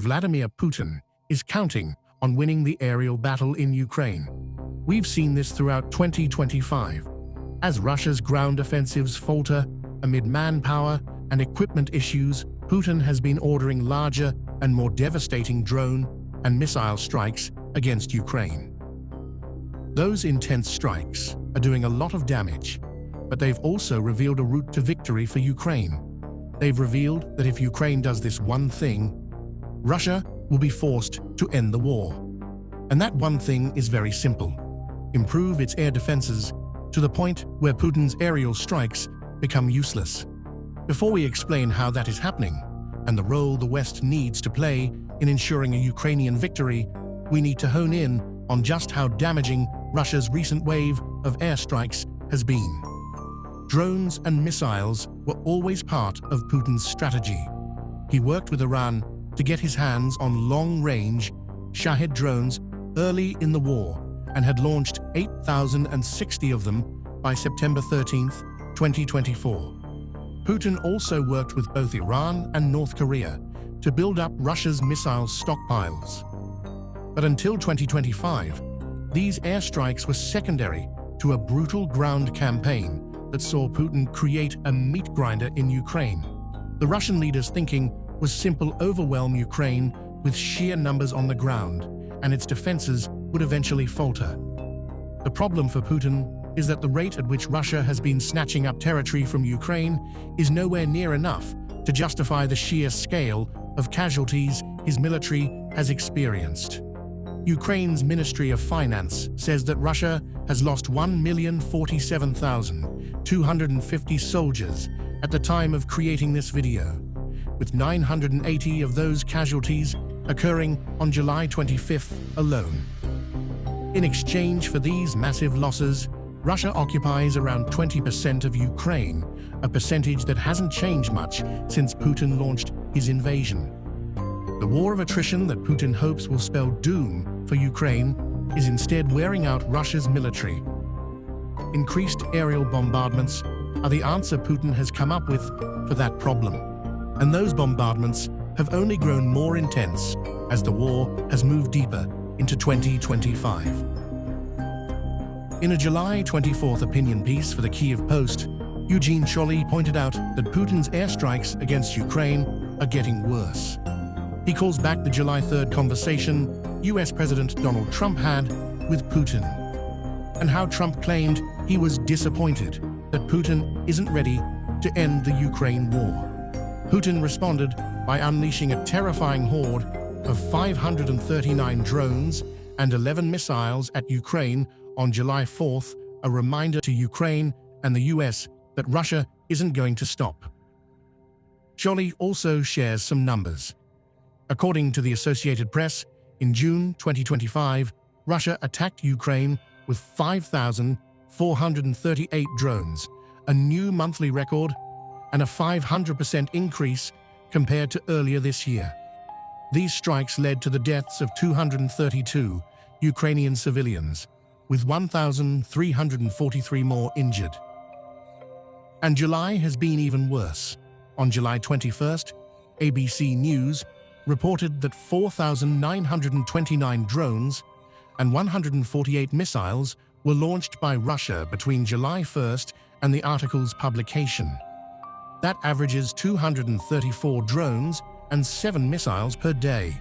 Vladimir Putin is counting on winning the aerial battle in Ukraine. We've seen this throughout 2025. As Russia's ground offensives falter amid manpower and equipment issues, Putin has been ordering larger and more devastating drone and missile strikes against Ukraine. Those intense strikes are doing a lot of damage, but they've also revealed a route to victory for Ukraine. They've revealed that if Ukraine does this one thing, Russia will be forced to end the war. And that one thing is very simple: improve its air defenses to the point where Putin's aerial strikes become useless. Before we explain how that is happening and the role the West needs to play in ensuring a Ukrainian victory, we need to hone in on just how damaging Russia's recent wave of airstrikes has been. Drones and missiles were always part of Putin's strategy. He worked with Iran to get his hands on long-range Shahed drones early in the war and had launched 8,060 of them by September 13, 2024. Putin also worked with both Iran and North Korea to build up Russia's missile stockpiles. But until 2025, these airstrikes were secondary to a brutal ground campaign that saw Putin create a meat grinder in Ukraine. The Russian leader's thinking was simple: overwhelm Ukraine with sheer numbers on the ground, and its defenses would eventually falter. The problem for Putin is that the rate at which Russia has been snatching up territory from Ukraine is nowhere near enough to justify the sheer scale of casualties his military has experienced. Ukraine's Ministry of Finance says that Russia has lost 1,047,250 soldiers at the time of creating this video, with 980 of those casualties occurring on July 25th alone. In exchange for these massive losses, Russia occupies around 20% of Ukraine, a percentage that hasn't changed much since Putin launched his invasion. The war of attrition that Putin hopes will spell doom for Ukraine is instead wearing out Russia's military. Increased aerial bombardments are the answer Putin has come up with for that problem, and those bombardments have only grown more intense as the war has moved deeper into 2025. In a July 24th opinion piece for the Kyiv Post, Eugene Cholly pointed out that Putin's airstrikes against Ukraine are getting worse. He calls back the July 3rd conversation US President Donald Trump had with Putin, and how Trump claimed he was disappointed that Putin isn't ready to end the Ukraine war. Putin responded by unleashing a terrifying horde of 539 drones and 11 missiles at Ukraine on July 4th, a reminder to Ukraine and the US that Russia isn't going to stop. Cholly also shares some numbers. According to the Associated Press, in June 2025, Russia attacked Ukraine with 5,438 drones, a new monthly record and a 500% increase compared to earlier this year. These strikes led to the deaths of 232 Ukrainian civilians, with 1,343 more injured. And July has been even worse. On July 21st, ABC News reported that 4,929 drones and 148 missiles were launched by Russia between July 1st and the article's publication. That averages 234 drones and 7 missiles per day.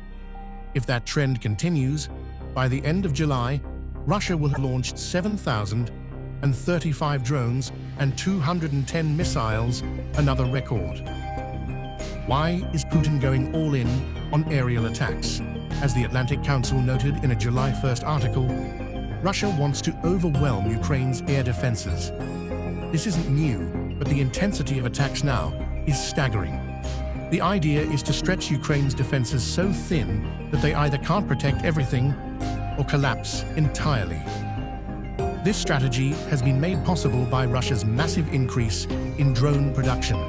If that trend continues, by the end of July, Russia will have launched 7,035 drones and 210 missiles, another record. Why is Putin going all in on aerial attacks? As the Atlantic Council noted in a July 1st article, Russia wants to overwhelm Ukraine's air defenses. This isn't new, but the intensity of attacks now is staggering. The idea is to stretch Ukraine's defenses so thin that they either can't protect everything or collapse entirely. This strategy has been made possible by Russia's massive increase in drone production.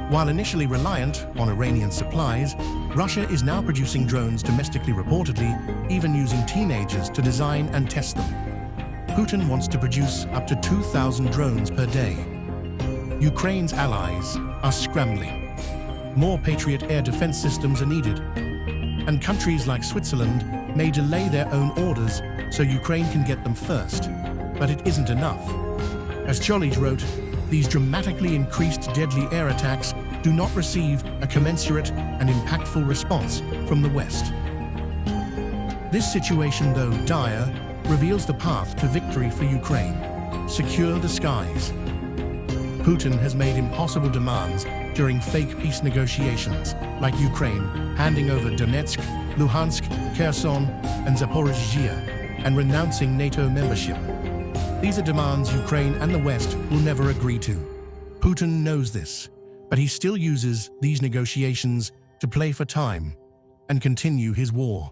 While initially reliant on Iranian supplies, Russia is now producing drones domestically, reportedly even using teenagers to design and test them. Putin wants to produce up to 2,000 drones per day. Ukraine's allies are scrambling. More Patriot air defense systems are needed. and countries like Switzerland may delay their own orders so Ukraine can get them first. But it isn't enough. As Cholich wrote, these dramatically increased deadly air attacks do not receive a commensurate and impactful response from the West. This situation, though dire, reveals the path to victory for Ukraine. Secure the skies. Putin has made impossible demands during fake peace negotiations, like Ukraine handing over Donetsk, Luhansk, Kherson, and Zaporizhzhia, and renouncing NATO membership. These are demands Ukraine and the West will never agree to. Putin knows this, but he still uses these negotiations to play for time and continue his war.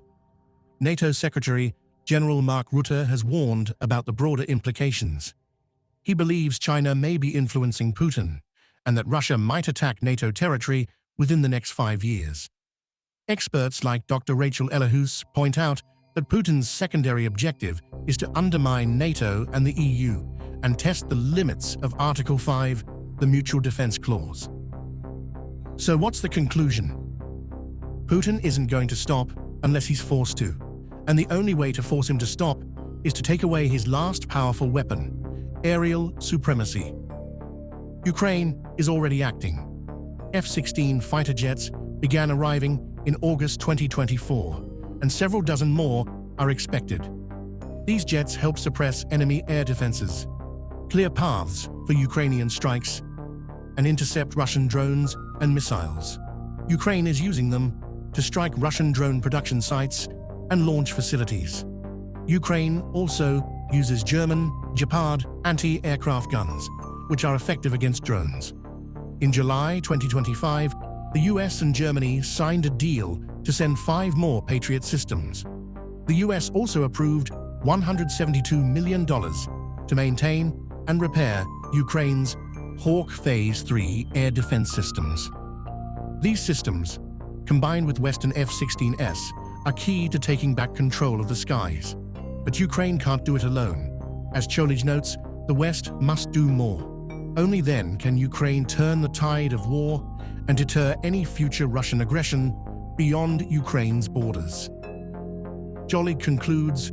NATO Secretary General Mark Rutte has warned about the broader implications. He believes China may be influencing Putin and that Russia might attack NATO territory within the next 5 years. Experts like Dr. Rachel Ellahus point out that Putin's secondary objective is to undermine NATO and the EU and test the limits of Article 5, the Mutual Defense Clause. So what's the conclusion? Putin isn't going to stop unless he's forced to, and the only way to force him to stop is to take away his last powerful weapon, aerial supremacy. Ukraine is already acting. F-16 fighter jets began arriving in August 2024, and several dozen more are expected. These jets help suppress enemy air defenses, clear paths for Ukrainian strikes, and intercept Russian drones and missiles. Ukraine is using them to strike Russian drone production sites and launch facilities. Ukraine also uses German Gepard anti-aircraft guns, which are effective against drones. In July 2025, the US and Germany signed a deal to send 5 more Patriot systems. The US also approved $172 million to maintain and repair Ukraine's Hawk Phase 3 air defense systems. These systems, combined with Western F-16s, are key to taking back control of the skies. But Ukraine can't do it alone. As Cholich notes, the West must do more. Only then can Ukraine turn the tide of war and deter any future Russian aggression beyond Ukraine's borders. Cholich concludes,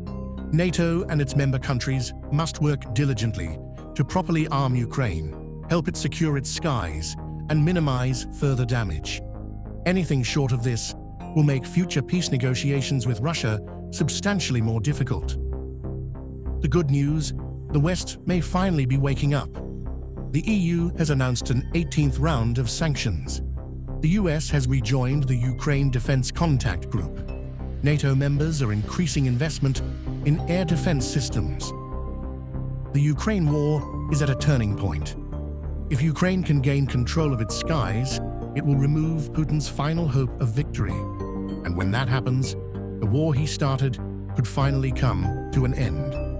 NATO and its member countries must work diligently to properly arm Ukraine, help it secure its skies, and minimize further damage. Anything short of this will make future peace negotiations with Russia substantially more difficult. The good news, the West may finally be waking up. The EU has announced an 18th round of sanctions. The US has rejoined the Ukraine Defense Contact Group. NATO members are increasing investment in air defense systems. The Ukraine war is at a turning point. If Ukraine can gain control of its skies, it will remove Putin's final hope of victory. And when that happens, the war he started could finally come to an end.